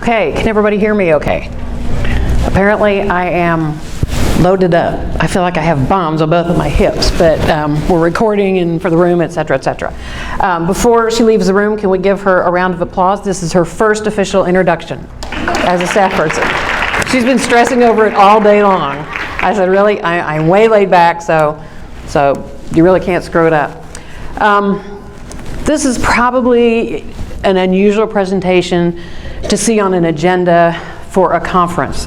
Okay, can everybody hear me okay? Apparently I am loaded up. I feel like I have bombs on both of my hips, but we're recording and for the room, et cetera, et cetera. Before she leaves the room, can we give her a round of applause? This is her first official introduction as a staff person. She's been stressing over it all day long. I said, really? I'm way laid back, so you really can't screw it up. This is probably an unusual presentation to see on an agenda for a conference.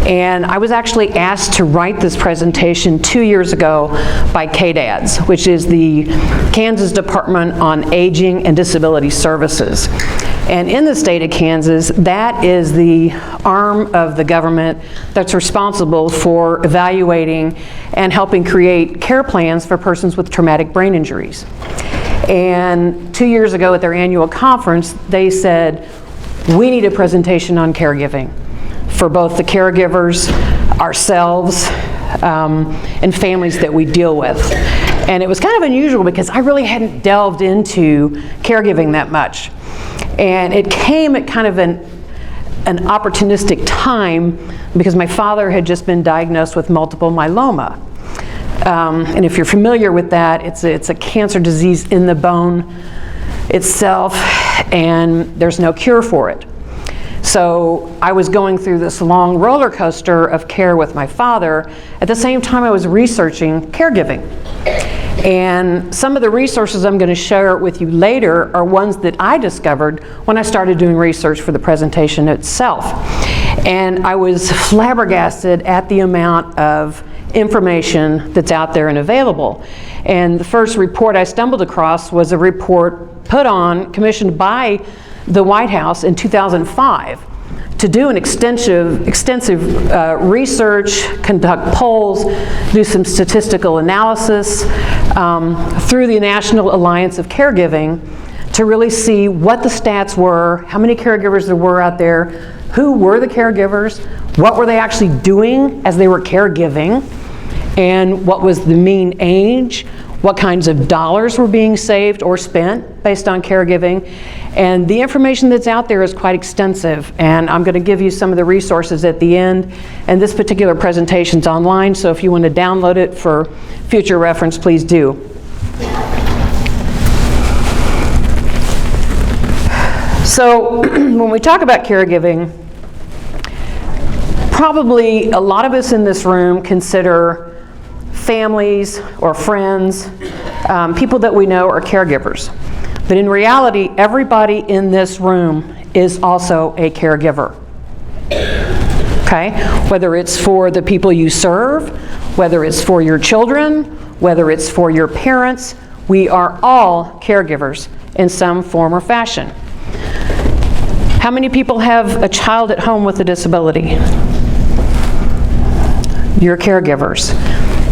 And I was actually asked to write this presentation 2 years ago by KDADS, which is the Kansas Department on Aging and Disability Services. And in the state of Kansas, that is the arm of the government that's responsible for evaluating and helping create care plans for persons with traumatic brain injuries. And 2 years ago at their annual conference, they said, we need a presentation on caregiving for both the caregivers, ourselves, and families that we deal with. And it was kind of unusual because I really hadn't delved into caregiving that much. And it came at kind of an opportunistic time because my father had just been diagnosed with multiple myeloma. And if you're familiar with that, it's a cancer disease in the bone itself, and there's no cure for it. So I was going through this long roller coaster of care with my father. At the same time, I was researching caregiving. And some of the resources I'm going to share with you later are ones that I discovered when I started doing research for the presentation itself. And I was flabbergasted at the amount of information that's out there and available. And the first report I stumbled across was a report commissioned by the White House in 2005 to do an extensive research, conduct polls, do some statistical analysis through the National Alliance of Caregiving to really see what the stats were, how many caregivers there were out there, who were the caregivers, what were they actually doing as they were caregiving, and what was the mean age, what kinds of dollars were being saved or spent based on caregiving. And the information that's out there is quite extensive, and I'm going to give you some of the resources at the end. And this particular presentation's online, so if you want to download it for future reference, please do. So when we talk about caregiving, probably a lot of us in this room consider families or friends, people that we know are caregivers. But in reality, everybody in this room is also a caregiver. Okay? Whether it's for the people you serve, whether it's for your children, whether it's for your parents, we are all caregivers in some form or fashion. How many people have a child at home with a disability? You're caregivers.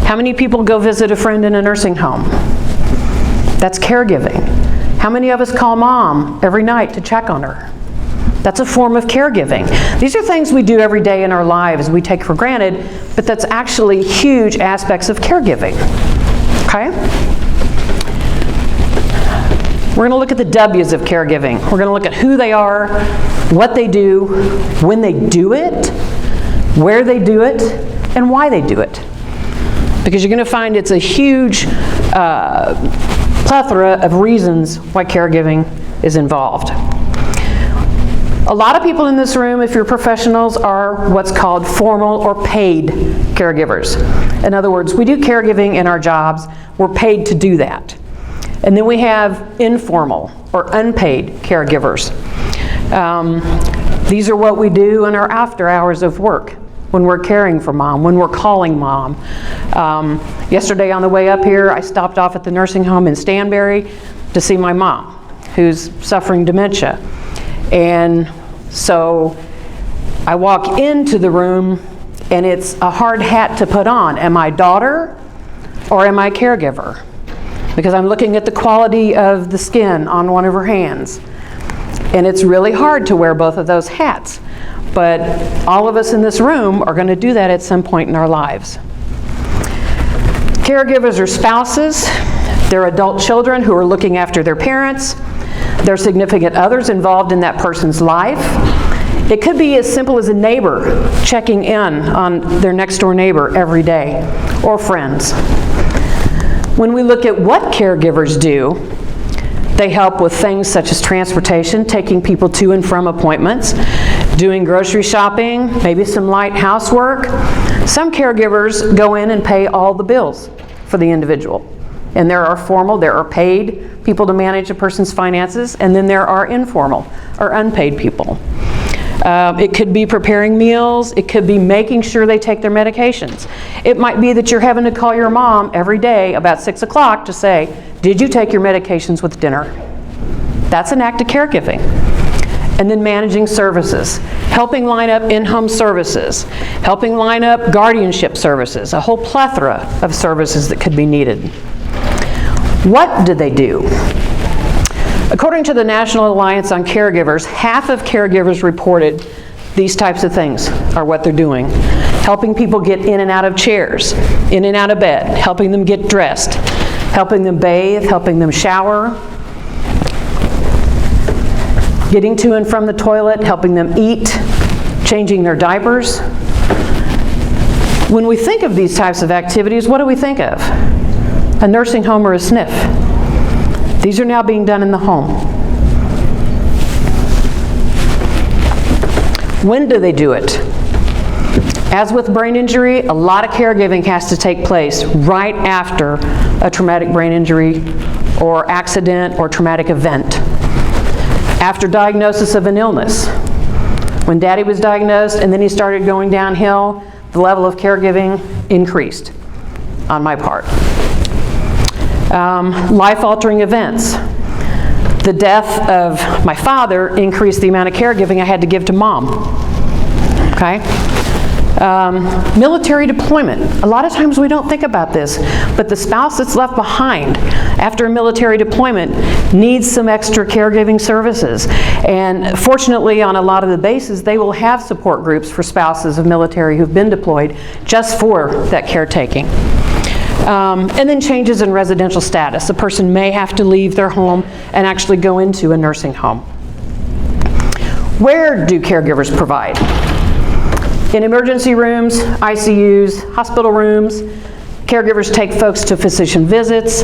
How many people go visit a friend in a nursing home? That's caregiving. How many of us call mom every night to check on her? That's a form of caregiving. These are things we do every day in our lives we take for granted, but that's actually huge aspects of caregiving. Okay? We're going to look at the W's of caregiving. We're going to look at who they are, what they do, when they do it, where they do it, and why they do it. Because you're going to find it's a huge plethora of reasons why caregiving is involved. A lot of people in this room, if you're professionals, are what's called formal or paid caregivers. In other words, we do caregiving in our jobs. We're paid to do that. And then we have informal or unpaid caregivers. These are what we do in our after hours of work, when we're caring for mom, when we're calling mom. Yesterday on the way up here, I stopped off at the nursing home in Stanberry to see my mom, who's suffering dementia. And so I walk into the room, and it's a hard hat to put on. Am I daughter or am I caregiver? Because I'm looking at the quality of the skin on one of her hands. And it's really hard to wear both of those hats. But all of us in this room are going to do that at some point in our lives. Caregivers are spouses. They're adult children who are looking after their parents. They're significant others involved in that person's life. It could be as simple as a neighbor checking in on their next door neighbor every day, or friends. When we look at what caregivers do, they help with things such as transportation, taking people to and from appointments, doing grocery shopping, maybe some light housework. Some caregivers go in and pay all the bills for the individual. And there are paid people to manage a person's finances, and then there are informal or unpaid people. It could be preparing meals. It could be making sure they take their medications. It might be that you're having to call your mom every day about 6 o'clock to say, did you take your medications with dinner? That's an act of caregiving. And then managing services, helping line up in-home services, helping line up guardianship services, a whole plethora of services that could be needed. What do they do? According to the National Alliance on Caregivers, half of caregivers reported these types of things are what they're doing. Helping people get in and out of chairs, in and out of bed, helping them get dressed, helping them bathe, helping them shower, getting to and from the toilet, helping them eat, changing their diapers. When we think of these types of activities, what do we think of? A nursing home or a SNF. These are now being done in the home. When do they do it? As with brain injury, a lot of caregiving has to take place right after a traumatic brain injury or accident or traumatic event. After diagnosis of an illness. When Daddy was diagnosed and then he started going downhill, the level of caregiving increased on my part. Life-altering events. The death of my father increased the amount of caregiving I had to give to Mom. Okay? Military deployment. A lot of times we don't think about this, but the spouse that's left behind after a military deployment needs some extra caregiving services. And fortunately, on a lot of the bases, they will have support groups for spouses of military who've been deployed just for that caretaking. And then changes in residential status. A person may have to leave their home and actually go into a nursing home. Where do caregivers provide? In emergency rooms, ICUs, hospital rooms. Caregivers take folks to physician visits,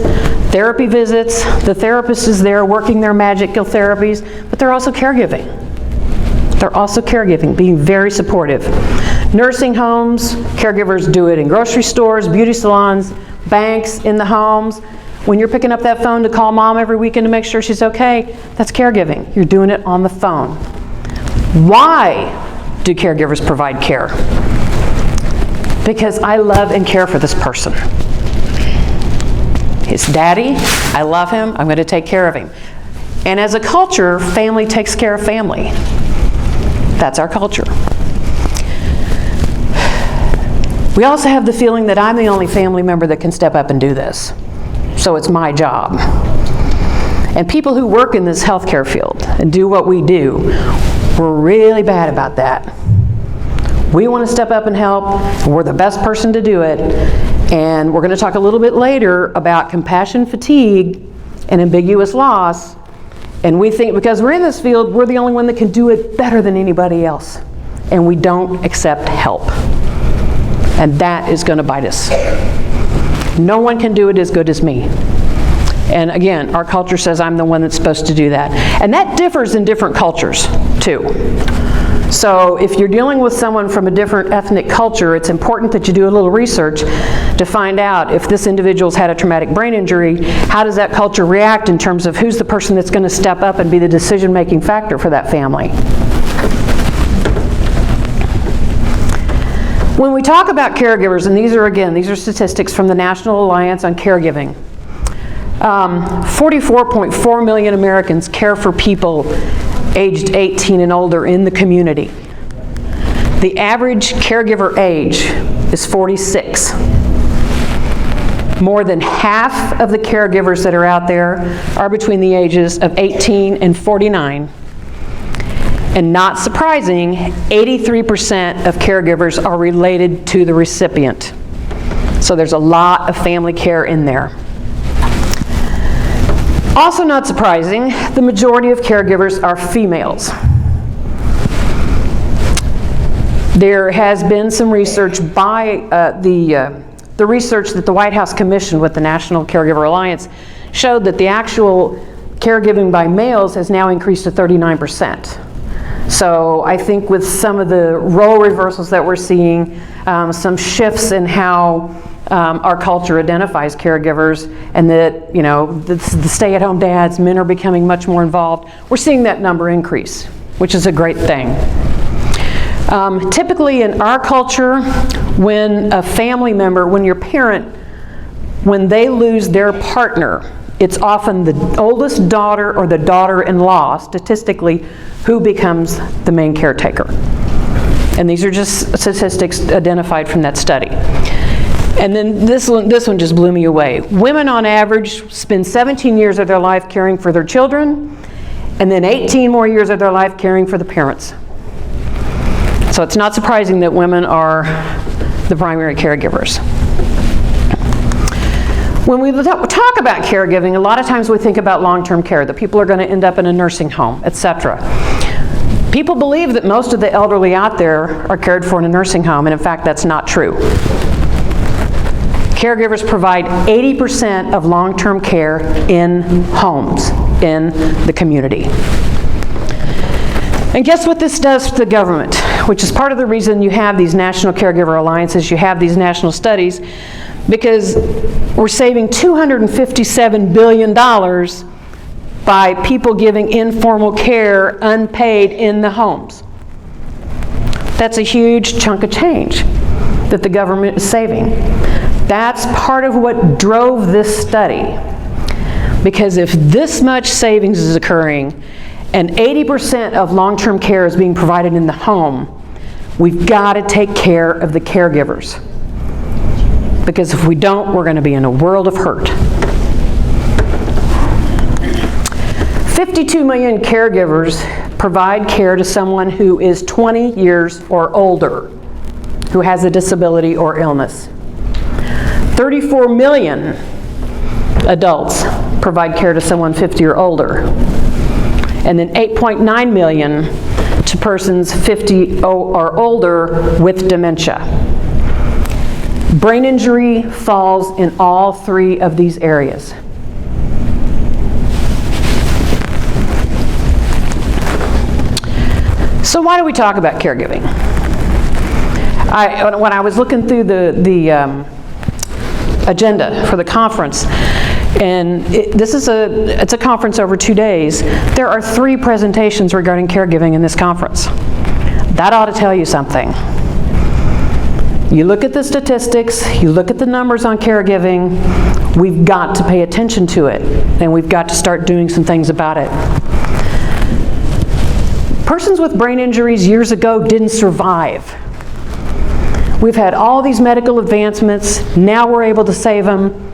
therapy visits. The therapist is there working their magic therapies, but they're also caregiving. They're also caregiving, being very supportive. Nursing homes, caregivers do it in grocery stores, beauty salons, banks, in the homes. When you're picking up that phone to call Mom every weekend to make sure she's okay, that's caregiving. You're doing it on the phone. Why do caregivers provide care? Because I love and care for this person. His daddy, I love him, I'm going to take care of him. And as a culture, family takes care of family. That's our culture. We also have the feeling that I'm the only family member that can step up and do this. So it's my job. And people who work in this healthcare field and do what we do, we're really bad about that. We want to step up and help, and we're the best person to do it. And we're going to talk a little bit later about compassion fatigue and ambiguous loss. And we think because we're in this field, we're the only one that can do it better than anybody else. And we don't accept help. And that is going to bite us. No one can do it as good as me. And again, our culture says I'm the one that's supposed to do that. And that differs in different cultures, too. So if you're dealing with someone from a different ethnic culture, it's important that you do a little research to find out if this individual's had a traumatic brain injury, how does that culture react in terms of who's the person that's going to step up and be the decision-making factor for that family. When we talk about caregivers, and these are statistics from the National Alliance on Caregiving, 44.4 million Americans care for people aged 18 and older in the community. The average caregiver age is 46. More than half of the caregivers that are out there are between the ages of 18 and 49. And not surprising, 83% of caregivers are related to the recipient. So there's a lot of family care in there. Also not surprising, the majority of caregivers are females. There has been some research by the research that the White House commissioned with the National Caregiver Alliance showed that the actual caregiving by males has now increased to 39%. So I think with some of the role reversals that we're seeing, some shifts in how our culture identifies caregivers, and that, you know, the stay-at-home dads, men are becoming much more involved, we're seeing that number increase, which is a great thing. Typically in our culture, when a family member, when your parent, when they lose their partner, it's often the oldest daughter or the daughter-in-law, statistically, who becomes the main caretaker. And these are just statistics identified from that study. And then this one just blew me away. Women on average spend 17 years of their life caring for their children, and then 18 more years of their life caring for the parents. So it's not surprising that women are the primary caregivers. When we talk about caregiving, a lot of times we think about long-term care, that people are going to end up in a nursing home, etc. People believe that most of the elderly out there are cared for in a nursing home, and in fact, that's not true. Caregivers provide 80% of long-term care in homes, in the community. And guess what this does to the government, which is part of the reason you have these national caregiver alliances, you have these national studies, because we're saving $257 billion by people giving informal care unpaid in the homes. That's a huge chunk of change that the government is saving. That's part of what drove this study. Because if this much savings is occurring and 80% of long-term care is being provided in the home, we've got to take care of the caregivers. Because if we don't, we're going to be in a world of hurt. 52 million caregivers provide care to someone who is 20 years or older, who has a disability or illness. 34 million adults provide care to someone 50 or older. And then 8.9 million to persons 50 or older with dementia. Brain injury falls in all three of these areas. So why do we talk about caregiving? When I was looking through the agenda for the conference, and it's a conference over 2 days, there are 3 presentations regarding caregiving in this conference. That ought to tell you something. You look at the statistics, you look at the numbers on caregiving, we've got to pay attention to it, and we've got to start doing some things about it. Persons with brain injuries years ago didn't survive. We've had all these medical advancements, now we're able to save them,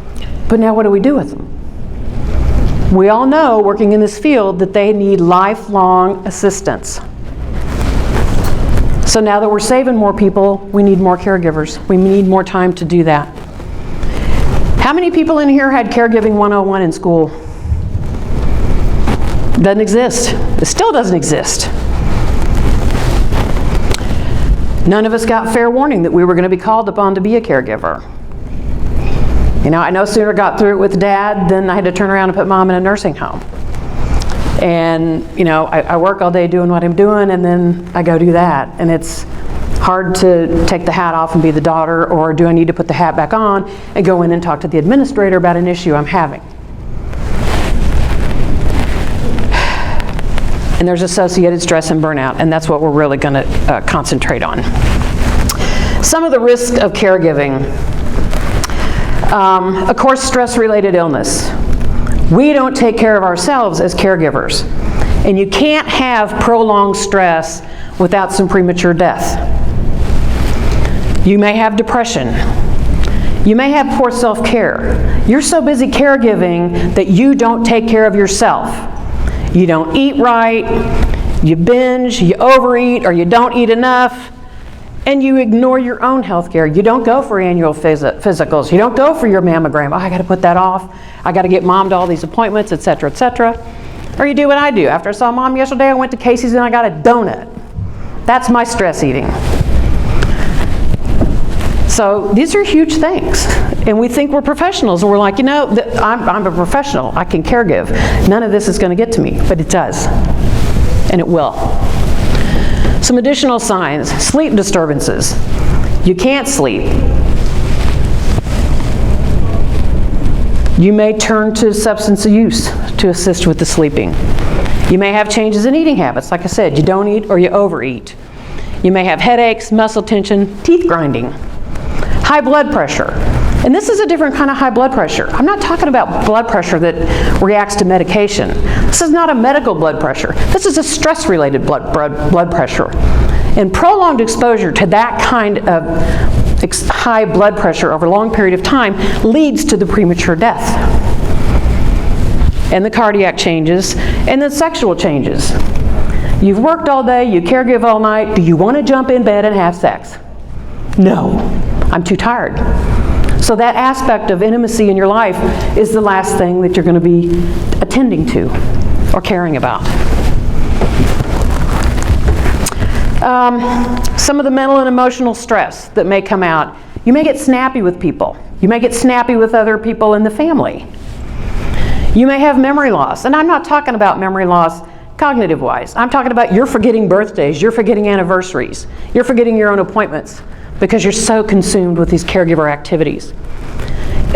but now what do we do with them? We all know, working in this field, that they need lifelong assistance. So now that we're saving more people, we need more caregivers. We need more time to do that. How many people in here had Caregiving 101 in school? Doesn't exist. It still doesn't exist. None of us got fair warning that we were going to be called upon to be a caregiver. You know, I no sooner got through it with Dad than I had to turn around and put Mom in a nursing home. And, you know, I work all day doing what I'm doing, and then I go do that. And it's hard to take the hat off and be the daughter, or do I need to put the hat back on and go in and talk to the administrator about an issue I'm having? And there's associated stress and burnout, and that's what we're really going to concentrate on. Some of the risks of caregiving. Of course, stress-related illness. We don't take care of ourselves as caregivers, and you can't have prolonged stress without some premature death. You may have depression. You may have poor self-care. You're so busy caregiving that you don't take care of yourself. You don't eat right, you binge, you overeat, or you don't eat enough, and you ignore your own health care. You don't go for annual physicals. You don't go for your mammogram. Oh, I got to put that off. I got to get Mom to all these appointments, etc., etc. Or you do what I do. After I saw Mom yesterday, I went to Casey's and I got a donut. That's my stress eating. So these are huge things. And we think we're professionals, and we're like, you know, I'm a professional. I can caregive. None of this is going to get to me, but it does. And it will. Some additional signs. Sleep disturbances. You can't sleep. You may turn to substance use to assist with the sleeping. You may have changes in eating habits. Like I said, you don't eat or you overeat. You may have headaches, muscle tension, teeth grinding. High blood pressure. And this is a different kind of high blood pressure. I'm not talking about blood pressure that reacts to medication. This is not a medical blood pressure. This is a stress-related blood pressure. And prolonged exposure to that kind of high blood pressure over a long period of time leads to the premature death. And the cardiac changes, and the sexual changes. You've worked all day, you caregive all night, do you want to jump in bed and have sex? No, I'm too tired. So that aspect of intimacy in your life is the last thing that you're going to be attending to or caring about. Some of the mental and emotional stress that may come out. You may get snappy with people. You may get snappy with other people in the family. You may have memory loss. And I'm not talking about memory loss cognitive-wise. I'm talking about you're forgetting birthdays, you're forgetting anniversaries, you're forgetting your own appointments because you're so consumed with these caregiver activities.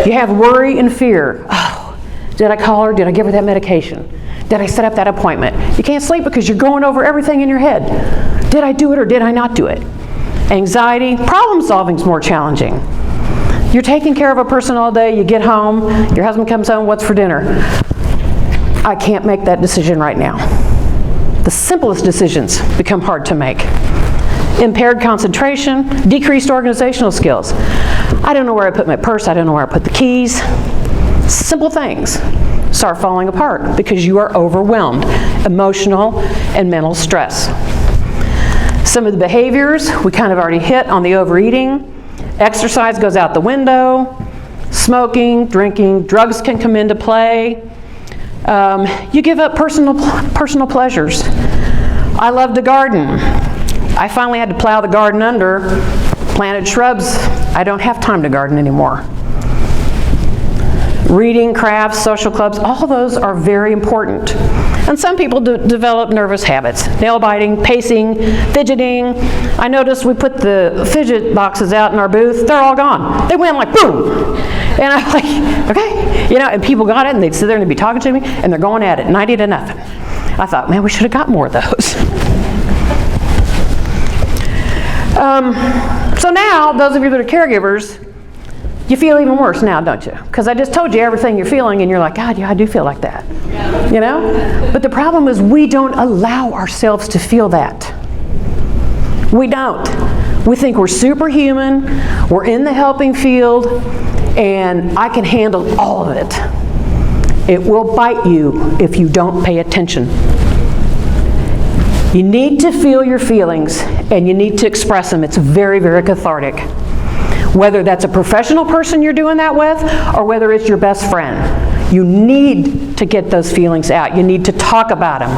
You have worry and fear. Oh, did I call her? Did I give her that medication? Did I set up that appointment? You can't sleep because you're going over everything in your head. Did I do it or did I not do it? Anxiety, problem solving is more challenging. You're taking care of a person all day, you get home, your husband comes home, what's for dinner? I can't make that decision right now. The simplest decisions become hard to make. Impaired concentration, decreased organizational skills. I don't know where I put my purse, I don't know where I put the keys. Simple things start falling apart because you are overwhelmed. Emotional and mental stress. Some of the behaviors we kind of already hit on the overeating. Exercise goes out the window. Smoking, drinking, drugs can come into play. You give up personal pleasures. I love to garden. I finally had to plow the garden under, planted shrubs. I don't have time to garden anymore. Reading, crafts, social clubs, all those are very important. And some people develop nervous habits. Nail biting, pacing, fidgeting. I noticed we put the fidget boxes out in our booth. They're all gone. They went like boom. And I'm like, okay. You know, and people got it and they'd sit there and they'd be talking to me and they're going at it 90 to nothing. I thought, man, we should have got more of those. So now, those of you that are caregivers, you feel even worse now, don't you? Because I just told you everything you're feeling and you're like, God, yeah, I do feel like that. You know? But the problem is we don't allow ourselves to feel that. We don't. We think we're superhuman, we're in the helping field, and I can handle all of it. It will bite you if you don't pay attention. You need to feel your feelings and you need to express them. It's very, very cathartic. Whether that's a professional person you're doing that with or whether it's your best friend, you need to get those feelings out. You need to talk about them.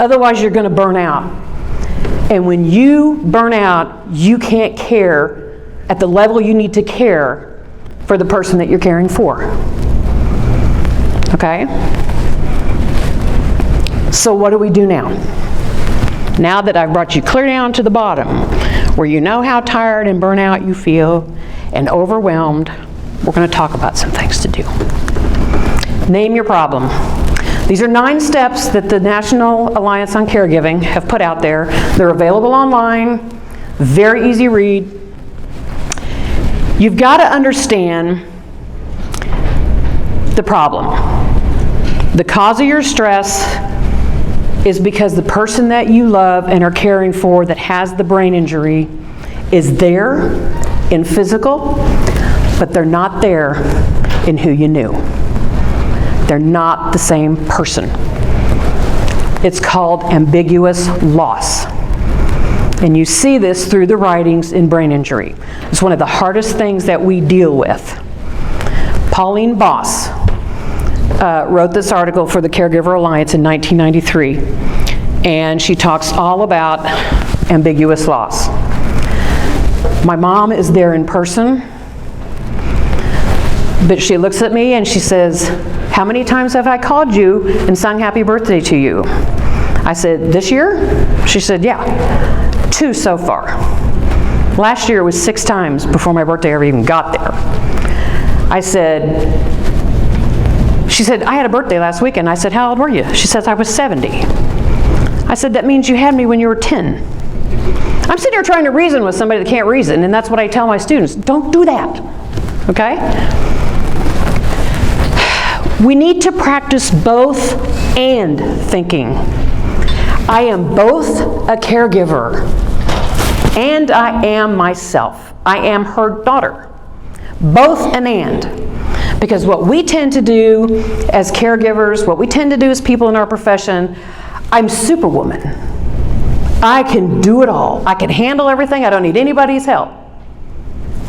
Otherwise, you're going to burn out. And when you burn out, you can't care at the level you need to care for the person that you're caring for. Okay? So what do we do now? Now that I've brought you clear down to the bottom, where you know how tired and burnt out you feel and overwhelmed, we're going to talk about some things to do. Name your problem. These are 9 steps that the National Alliance on Caregiving have put out there. They're available online, very easy read. You've got to understand the problem. The cause of your stress is because the person that you love and are caring for that has the brain injury is there in physical, but they're not there in who you knew. They're not the same person. It's called ambiguous loss. And you see this through the writings in brain injury. It's one of the hardest things that we deal with. Pauline Boss wrote this article for the Caregiver Alliance in 1993, and she talks all about ambiguous loss. My mom is there in person, but she looks at me and she says, how many times have I called you and sung happy birthday to you? I said, this year? She said, yeah, 2 so far. Last year was 6 times before my birthday ever even got there. She said, I had a birthday last weekend. I said, how old were you? She says, I was 70. I said, that means you had me when you were 10. I'm sitting here trying to reason with somebody that can't reason, and that's what I tell my students. Don't do that, okay? We need to practice both and thinking. I am both a caregiver and I am myself. I am her daughter. Both and. Because what we tend to do as caregivers, what we tend to do as people in our profession, I'm Superwoman. I can do it all. I can handle everything. I don't need anybody's help.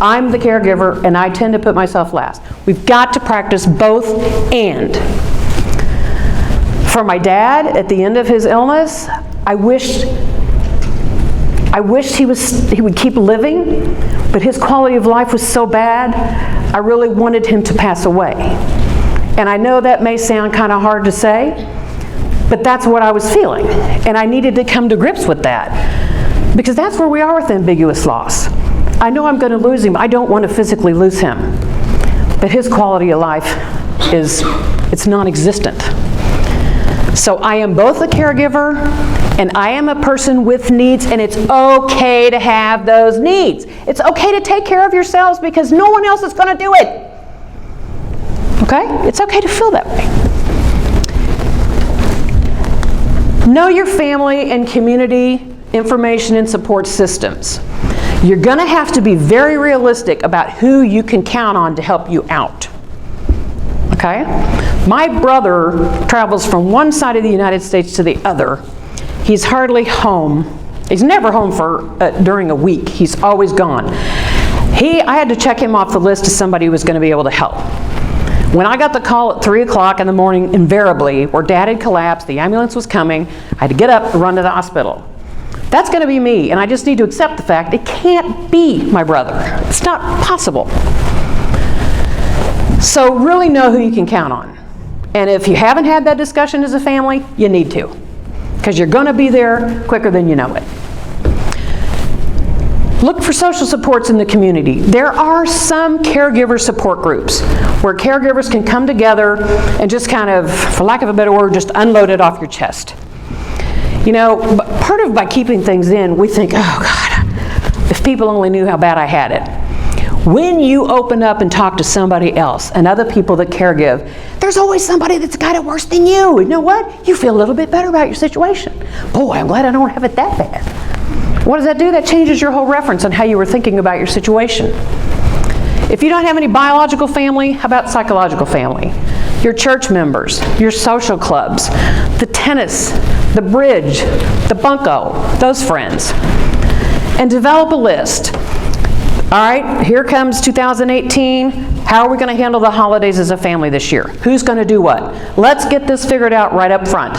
I'm the caregiver and I tend to put myself last. We've got to practice both and. For my dad, at the end of his illness, I wished he would keep living, but his quality of life was so bad, I really wanted him to pass away. And I know that may sound kind of hard to say, but that's what I was feeling. And I needed to come to grips with that, because that's where we are with ambiguous loss. I know I'm going to lose him. I don't want to physically lose him. But his quality of life it's non-existent. So I am both a caregiver and I am a person with needs, and it's okay to have those needs. It's okay to take care of yourselves because no one else is going to do it. Okay? It's okay to feel that way. Know your family and community information and support systems. You're going to have to be very realistic about who you can count on to help you out. Okay? My brother travels from one side of the United States to the other. He's hardly home. He's never home during a week. He's always gone. I had to check him off the list as somebody who was going to be able to help. When I got the call at 3 o'clock in the morning, invariably, where Dad had collapsed, the ambulance was coming, I had to get up and run to the hospital. That's going to be me, and I just need to accept the fact it can't be my brother. It's not possible. So really know who you can count on. And if you haven't had that discussion as a family, you need to, because you're going to be there quicker than you know it. Look for social supports in the community. There are some caregiver support groups where caregivers can come together and just kind of, for lack of a better word, just unload it off your chest. You know, part of by keeping things in, we think, oh God, if people only knew how bad I had it. When you open up and talk to somebody else and other people that caregive, there's always somebody that's got it worse than you. You know what? You feel a little bit better about your situation. Boy, I'm glad I don't have it that bad. What does that do? That changes your whole reference on how you were thinking about your situation. If you don't have any biological family, how about psychological family? Your church members, your social clubs, the tennis, the bridge, the bunco, those friends. And develop a list. All right, here comes 2018. How are we going to handle the holidays as a family this year? Who's going to do what? Let's get this figured out right up front,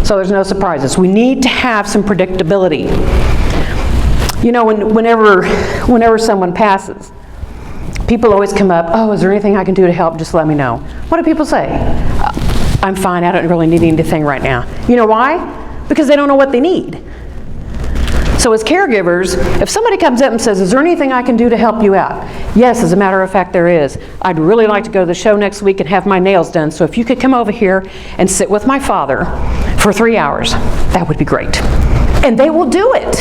so there's no surprises. We need to have some predictability. You know, whenever someone passes, people always come up, oh, is there anything I can do to help? Just let me know. What do people say? I'm fine, I don't really need anything right now. You know why? Because they don't know what they need. So as caregivers, if somebody comes up and says, is there anything I can do to help you out? Yes, as a matter of fact, there is. I'd really like to go to the show next week and have my nails done, so if you could come over here and sit with my father for 3 hours, that would be great. And they will do it.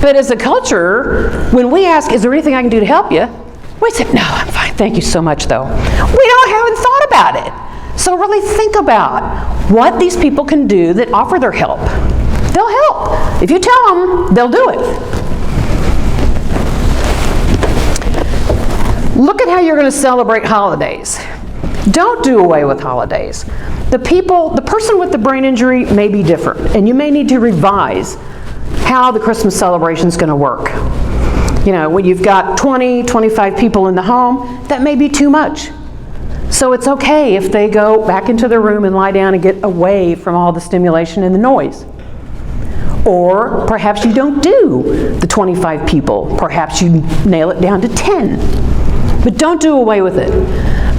But as a culture, when we ask, is there anything I can do to help you? We say, no, I'm fine, thank you so much though. Haven't thought about it. So really think about what these people can do that offer their help. They'll help. If you tell them, they'll do it. Look at how you're going to celebrate holidays. Don't do away with holidays. The person with the brain injury may be different, and you may need to revise how the Christmas celebration is going to work. You know, when you've got 20, 25 people in the home, that may be too much. So it's okay if they go back into their room and lie down and get away from all the stimulation and the noise. Or perhaps you don't do the 25 people. Perhaps you nail it down to 10. But don't do away with it,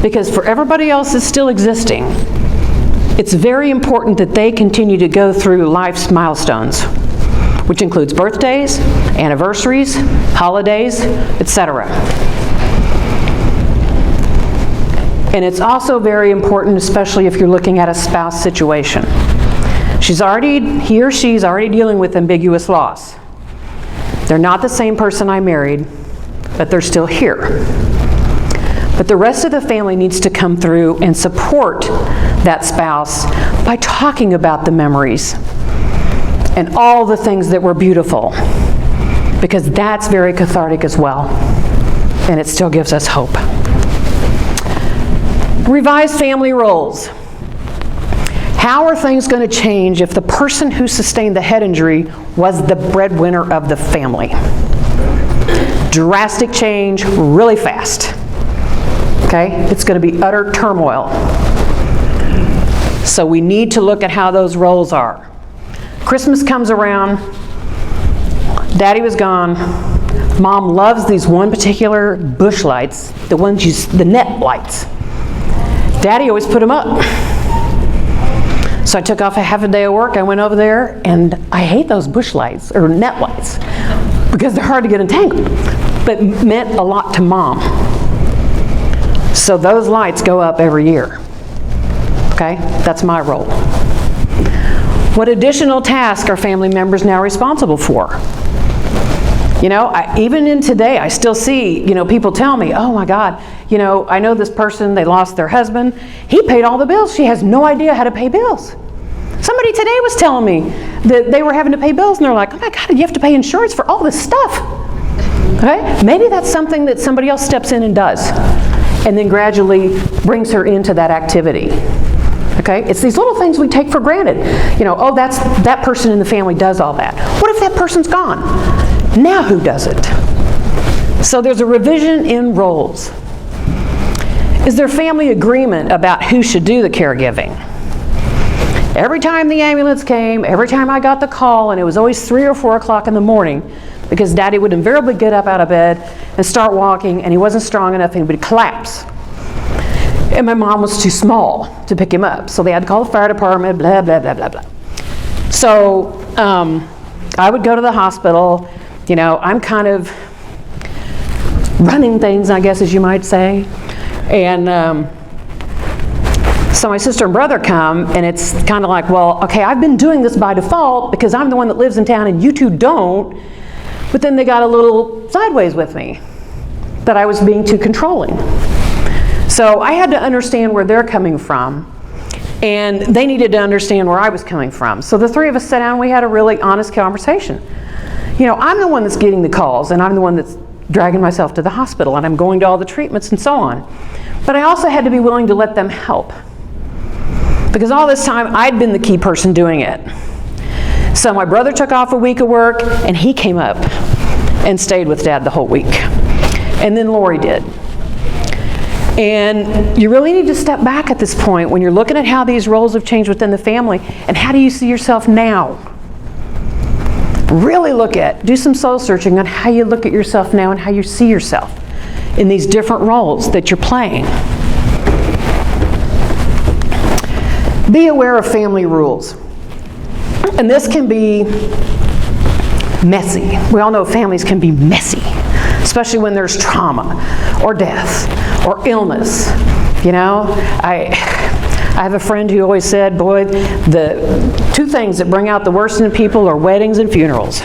because for everybody else that's still existing, it's very important that they continue to go through life's milestones, which includes birthdays, anniversaries, holidays, etc. And it's also very important, especially if you're looking at a spouse situation. He or she's already dealing with ambiguous loss. They're not the same person I married, but they're still here. But the rest of the family needs to come through and support that spouse by talking about the memories and all the things that were beautiful, because that's very cathartic as well, and it still gives us hope. Revise family roles. How are things going to change if the person who sustained the head injury was the breadwinner of the family? Drastic change, really fast. Okay? It's going to be utter turmoil. So we need to look at how those roles are. Christmas comes around, Daddy was gone, Mom loves these one particular bush lights, the net lights. Daddy always put them up. So I took off a half a day of work, I went over there, and I hate those bush lights, or net lights, because they're hard to get entangled, but meant a lot to Mom. So those lights go up every year. Okay, that's my role. What additional tasks are family members now responsible for? You know, even in today, I still see, people tell me, oh my God, I know this person, they lost their husband. He paid all the bills. She has no idea how to pay bills. Somebody today was telling me that they were having to pay bills, and they're like, oh my God, you have to pay insurance for all this stuff. Okay, maybe that's something that somebody else steps in and does, and then gradually brings her into that activity. Okay, it's these little things we take for granted. Oh, that person in the family does all that. What if that person's gone? Now who does it? So there's a revision in roles. Is there family agreement about who should do the caregiving? Every time the ambulance came, every time I got the call, and it was always 3 or 4 o'clock in the morning, because Daddy would invariably get up out of bed and start walking, and he wasn't strong enough, and he would collapse. And my mom was too small to pick him up, so they had to call the fire department, blah, blah, blah, blah, blah. So I would go to the hospital. I'm kind of running things, I guess, as you might say. And so my sister and brother come, and it's kind of like, well, okay, I've been doing this by default because I'm the one that lives in town and you two don't. But then they got a little sideways with me, that I was being too controlling. So I had to understand where they're coming from, and they needed to understand where I was coming from. So the three of us sat down and we had a really honest conversation. I'm the one that's getting the calls, and I'm the one that's dragging myself to the hospital, and I'm going to all the treatments and so on. But I also had to be willing to let them help, because all this time I'd been the key person doing it. So my brother took off a week of work, and he came up and stayed with Dad the whole week. And then Lori did. And you really need to step back at this point when you're looking at how these roles have changed within the family, and how do you see yourself now? Really do some soul searching on how you look at yourself now and how you see yourself in these different roles that you're playing. Be aware of family rules. And this can be messy. We all know families can be messy, especially when there's trauma or death or illness. I have a friend who always said, boy, the 2 things that bring out the worst in people are weddings and funerals.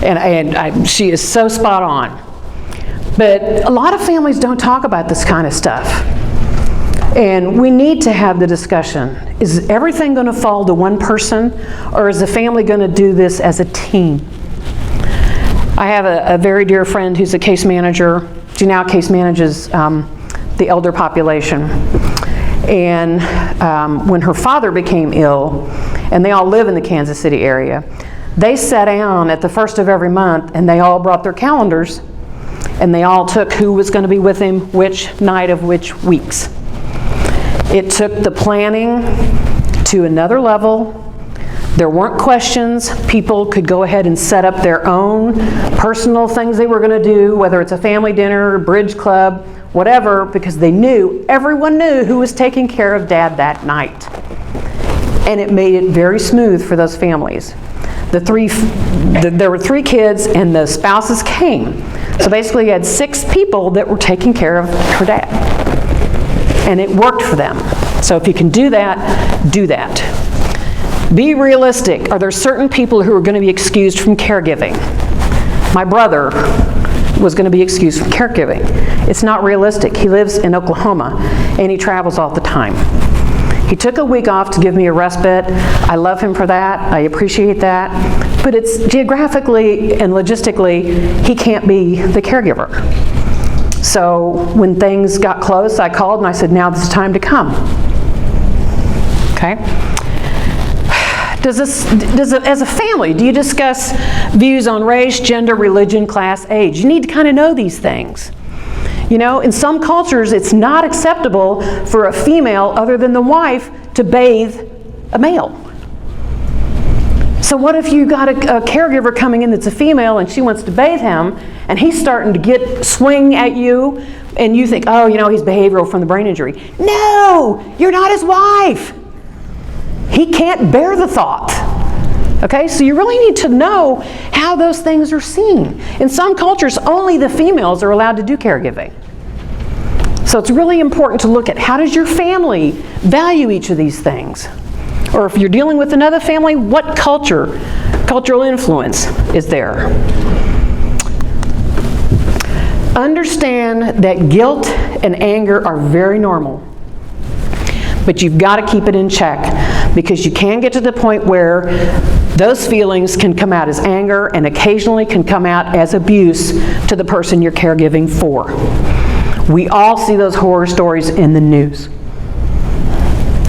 And she is so spot on. But a lot of families don't talk about this kind of stuff. And we need to have the discussion. Is everything going to fall to one person, or is the family going to do this as a team? I have a very dear friend who's a case manager. She now case manages the elder population. And when her father became ill, and they all live in the Kansas City area, they sat down at the first of every month, and they all brought their calendars, and they all took who was going to be with him which night of which weeks. It took the planning to another level, There weren't questions. People could go ahead and set up their own personal things they were going to do, whether it's a family dinner, bridge club, whatever, because they knew, everyone knew who was taking care of Dad that night. And it made it very smooth for those families. There were 3 kids and the spouses came. So basically you had 6 people that were taking care of her dad. And it worked for them. So if you can do that, do that. Be realistic. Are there certain people who are going to be excused from caregiving? My brother was going to be excused from caregiving. It's not realistic. He lives in Oklahoma and he travels all the time. He took a week off to give me a respite. I love him for that. I appreciate that. But it's geographically and logistically, he can't be the caregiver. So when things got close, I called and I said, now it's time to come. Okay? As a family, do you discuss views on race, gender, religion, class, age? You need to kind of know these things. You know, in some cultures, it's not acceptable for a female, other than the wife, to bathe a male. So what if you got a caregiver coming in that's a female and she wants to bathe him, and he's starting to swing at you, and you think, oh, you know, he's behavioral from the brain injury. No, you're not his wife. He can't bear the thought. Okay, so you really need to know how those things are seen. In some cultures, only the females are allowed to do caregiving. So it's really important to look at how does your family value each of these things? Or if you're dealing with another family, what cultural influence is there? Understand that guilt and anger are very normal. But you've got to keep it in check, because you can get to the point where those feelings can come out as anger and occasionally can come out as abuse to the person you're caregiving for. We all see those horror stories in the news,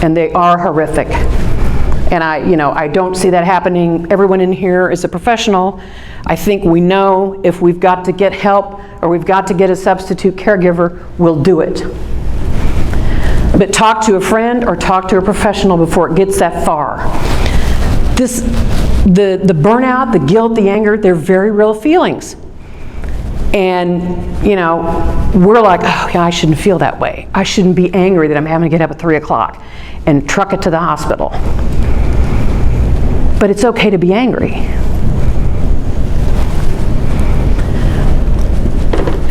and they are horrific. And I don't see that happening. Everyone in here is a professional. I think we know if we've got to get help or we've got to get a substitute caregiver, we'll do it. But talk to a friend or talk to a professional before it gets that far. The burnout, the guilt, the anger, they're very real feelings. And, you know, we're like, oh, yeah, I shouldn't feel that way. I shouldn't be angry that I'm having to get up at 3 o'clock and truck it to the hospital. But it's okay to be angry.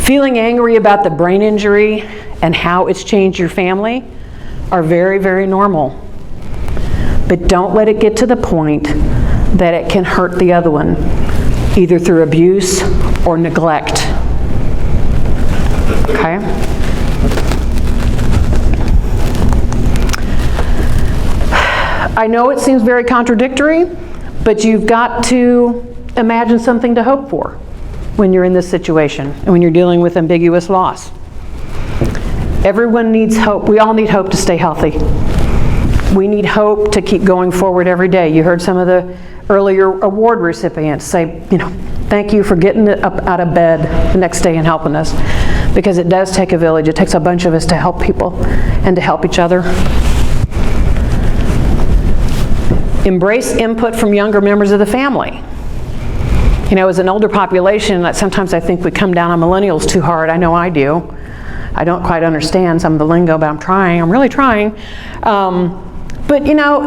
Feeling angry about the brain injury and how it's changed your family are very, very normal. But don't let it get to the point that it can hurt the other one, either through abuse or neglect. Okay? I know it seems very contradictory, but you've got to imagine something to hope for when you're in this situation and when you're dealing with ambiguous loss. Everyone needs hope. We all need hope to stay healthy. We need hope to keep going forward every day. You heard some of the earlier award recipients say, you know, thank you for getting up out of bed the next day and helping us, because it does take a village. It takes a bunch of us to help people and to help each other. Embrace input from younger members of the family. You know, as an older population, sometimes I think we come down on millennials too hard. I know I do. I don't quite understand some of the lingo, but I'm trying. I'm really trying. But you know,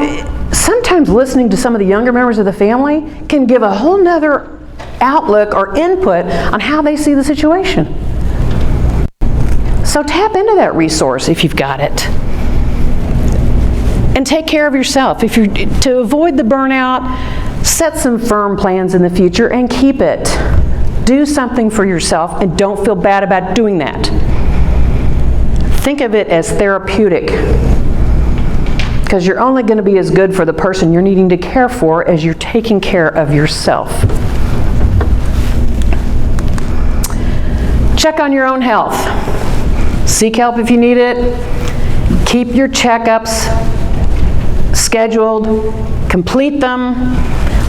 sometimes listening to some of the younger members of the family can give a whole nother outlook or input on how they see the situation. So tap into that resource if you've got it. And take care of yourself. To avoid the burnout, set some firm plans in the future and keep it. Do something for yourself and don't feel bad about doing that. Think of it as therapeutic, because you're only going to be as good for the person you're needing to care for as you're taking care of yourself. Check on your own health. Seek help if you need it. Keep your checkups scheduled. Complete them.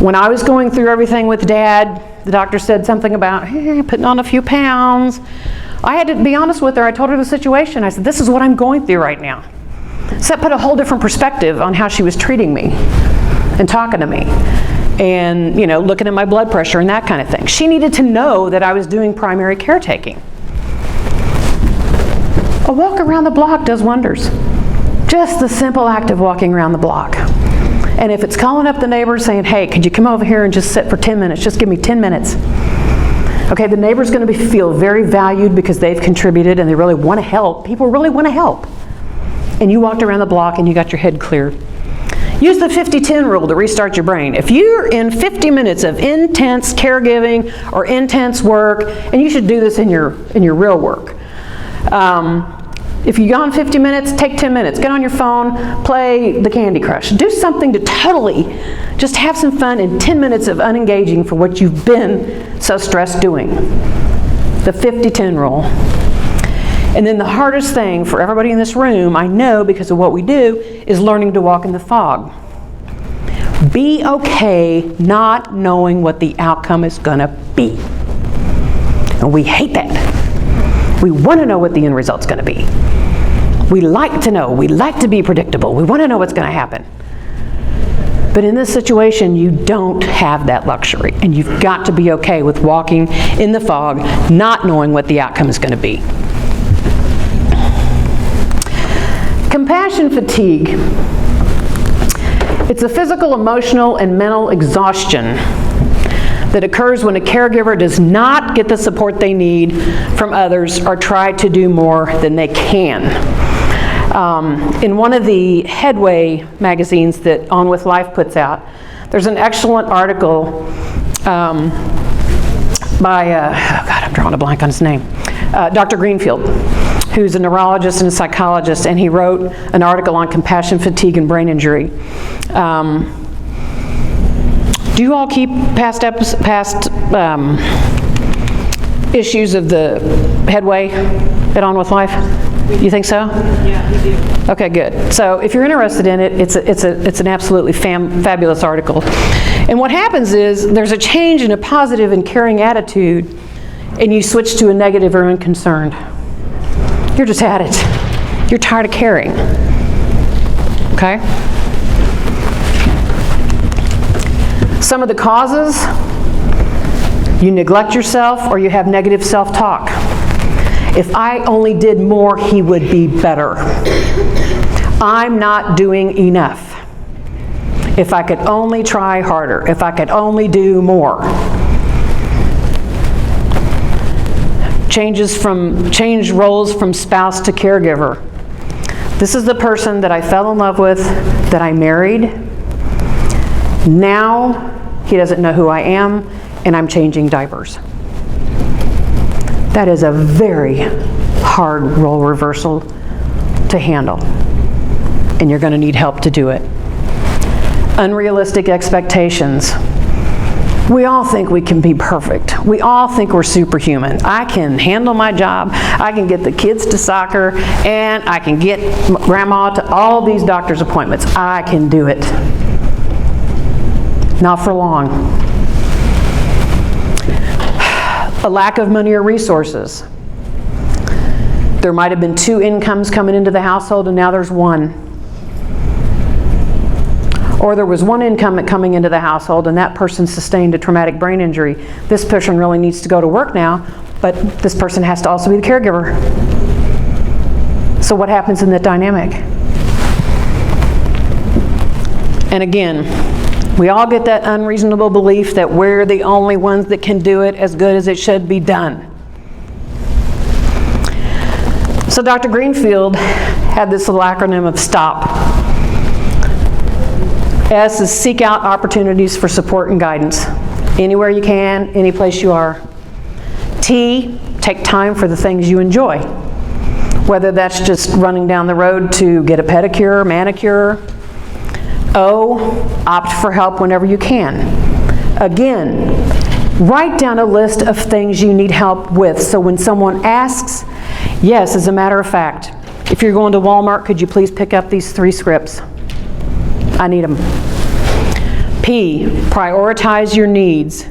When I was going through everything with Dad, the doctor said something about putting on a few pounds. I had to be honest with her. I told her the situation. I said, this is what I'm going through right now. So that put a whole different perspective on how she was treating me. and talking to me and, you know, looking at my blood pressure and that kind of thing. She needed to know that I was doing primary caretaking. A walk around the block does wonders. Just the simple act of walking around the block. And if it's calling up the neighbors saying, hey, could you come over here and just sit for 10 minutes? Just give me 10 minutes. Okay, the neighbor's going to feel very valued because they've contributed and they really want to help. People really want to help. And you walked around the block and you got your head cleared. Use the 50-10 rule to restart your brain. If you're in 50 minutes of intense caregiving or intense work, and you should do this in your real work. If you're gone 50 minutes, take 10 minutes. Get on your phone, play the Candy Crush. Do something to totally just have some fun in 10 minutes of unengaging for what you've been so stressed doing. The 50-10 rule. And then the hardest thing for everybody in this room, I know because of what we do, is learning to walk in the fog. Be okay not knowing what the outcome is going to be. And we hate that. We want to know what the end result's going to be. We like to know. We like to be predictable. We want to know what's going to happen. But in this situation, you don't have that luxury. And you've got to be okay with walking in the fog, not knowing what the outcome is going to be. Compassion fatigue. It's a physical, emotional, and mental exhaustion that occurs when a caregiver does not get the support they need from others or try to do more than they can. In one of the Headway magazines that On With Life puts out, there's an excellent article by, I'm drawing a blank on his name, Dr. Greenfield, who's a neurologist and a psychologist, and he wrote an article on compassion fatigue and brain injury. Do you all keep past issues of the Headway at On With Life? You think so? Yeah, we do. Okay, good. So if you're interested in it, it's an absolutely fabulous article. And what happens is there's a change in a positive and caring attitude, and you switch to a negative or unconcerned. You're just at it. You're tired of caring. Okay? Some of the causes, you neglect yourself or you have negative self-talk. If I only did more, he would be better. I'm not doing enough. If I could only try harder, if I could only do more. Change roles from spouse to caregiver. This is the person that I fell in love with, that I married. Now he doesn't know who I am, and I'm changing diapers. That is a very hard role reversal to handle, and you're going to need help to do it. Unrealistic expectations. We all think we can be perfect. We all think we're superhuman. I can handle my job, I can get the kids to soccer, and I can get grandma to all these doctor's appointments. I can do it. Not for long. A lack of money or resources. There might have been 2 incomes coming into the household and now there's 1. Or there was 1 income coming into the household and that person sustained a traumatic brain injury. This person really needs to go to work now, but this person has to also be the caregiver. So what happens in that dynamic? And again, we all get that unreasonable belief that we're the only ones that can do it as good as it should be done. So Dr. Greenfield had this little acronym of STOP. S is seek out opportunities for support and guidance. Anywhere you can, any place you are. T, take time for the things you enjoy. Whether that's just running down the road to get a pedicure, manicure. O, opt for help whenever you can. Again, write down a list of things you need help with, so when someone asks, yes, as a matter of fact, if you're going to Walmart, could you please pick up these 3 scripts? I need them. P, prioritize your needs.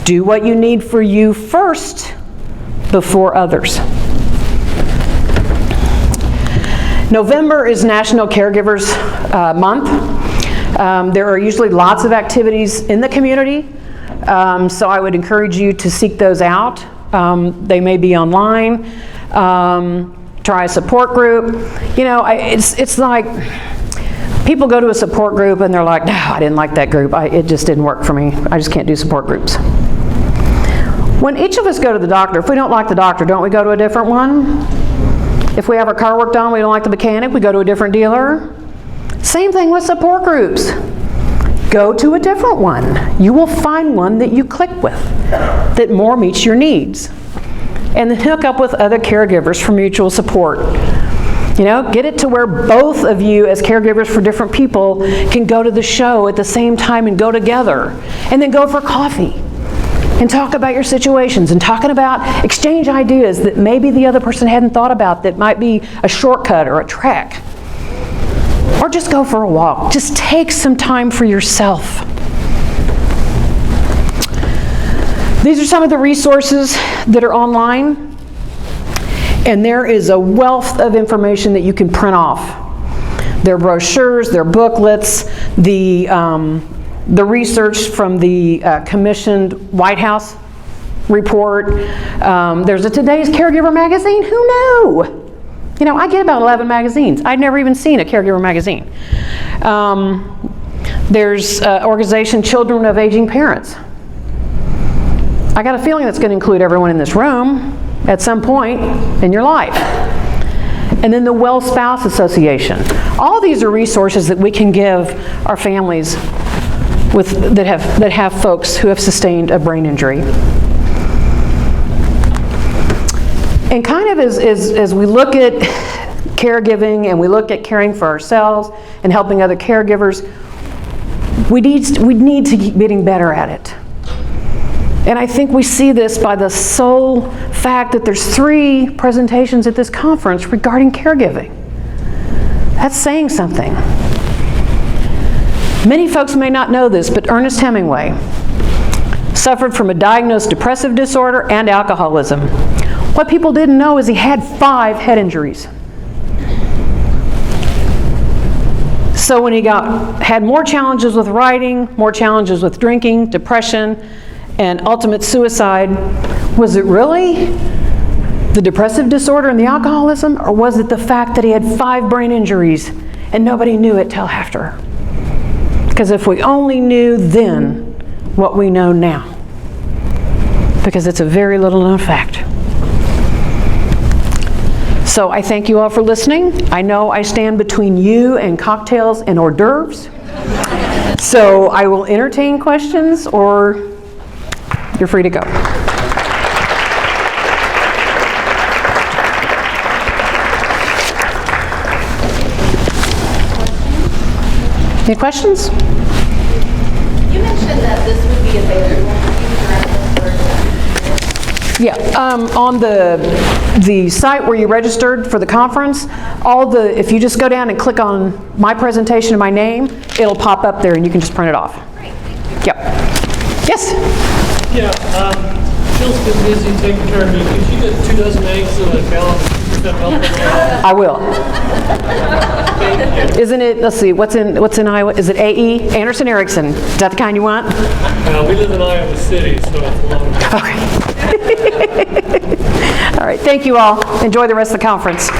Do what you need for you first before others. November is National Caregivers Month. There are usually lots of activities in the community, so I would encourage you to seek those out. They may be online. Try a support group. You know, it's like people go to a support group and they're like, no, I didn't like that group. It just didn't work for me. I just can't do support groups. When each of us go to the doctor, if we don't like the doctor, don't we go to a different one? If we have our car worked on, we don't like the mechanic, we go to a different dealer. Same thing with support groups. Go to a different one. You will find one that you click with, that more meets your needs. And then hook up with other caregivers for mutual support. You know, get it to where both of you as caregivers for different people can go to the show at the same time and go together. And then go for coffee and talk about your situations and talking about exchange ideas that maybe the other person hadn't thought about that might be a shortcut or a trek. Or just go for a walk. Just take some time for yourself. These are some of the resources that are online, and there is a wealth of information that you can print off. There are brochures, there are booklets, the research from the commissioned White House report. There's a Today's Caregiver magazine. Who knew? You know, I get about 11 magazines. I'd never even seen a Caregiver magazine. There's organization Children of Aging Parents. I got a feeling that's going to include everyone in this room at some point in your life. And then the Well Spouse Association. All these are resources that we can give our families that have folks who have sustained a brain injury. And kind of as we look at caregiving and we look at caring for ourselves and helping other caregivers, we need to keep getting better at it. And I think we see this by the sole fact that there's 3 presentations at this conference regarding caregiving. That's saying something. Many folks may not know this, but Ernest Hemingway suffered from a diagnosed depressive disorder and alcoholism. What people didn't know is he had 5 head injuries. So when he had more challenges with writing, more challenges with drinking, depression, and ultimate suicide, was it really the depressive disorder and the alcoholism, or was it the fact that he had 5 brain injuries and nobody knew it till after? Because if we only knew then what we know now, because it's a very little known fact. So I thank you all for listening. I know I stand between you and cocktails and hors d'oeuvres. So I will entertain questions, or you're free to go. Any questions? You mentioned that this would be available for you. Yeah, on the site where you registered for the conference, if you just go down and click on my presentation and my name, it'll pop up there and you can just print it off. Great, thank you. Yep. Yes? Yeah, Jill's been busy taking care of me. Could you get 2 dozen eggs so that balance? I will. Isn't it, let's see, what's in Iowa? Is it AE? Anderson Erickson. Is that the kind you want? We live in Iowa City, so it's a long way. Okay. All right, thank you all. Enjoy the rest of the conference.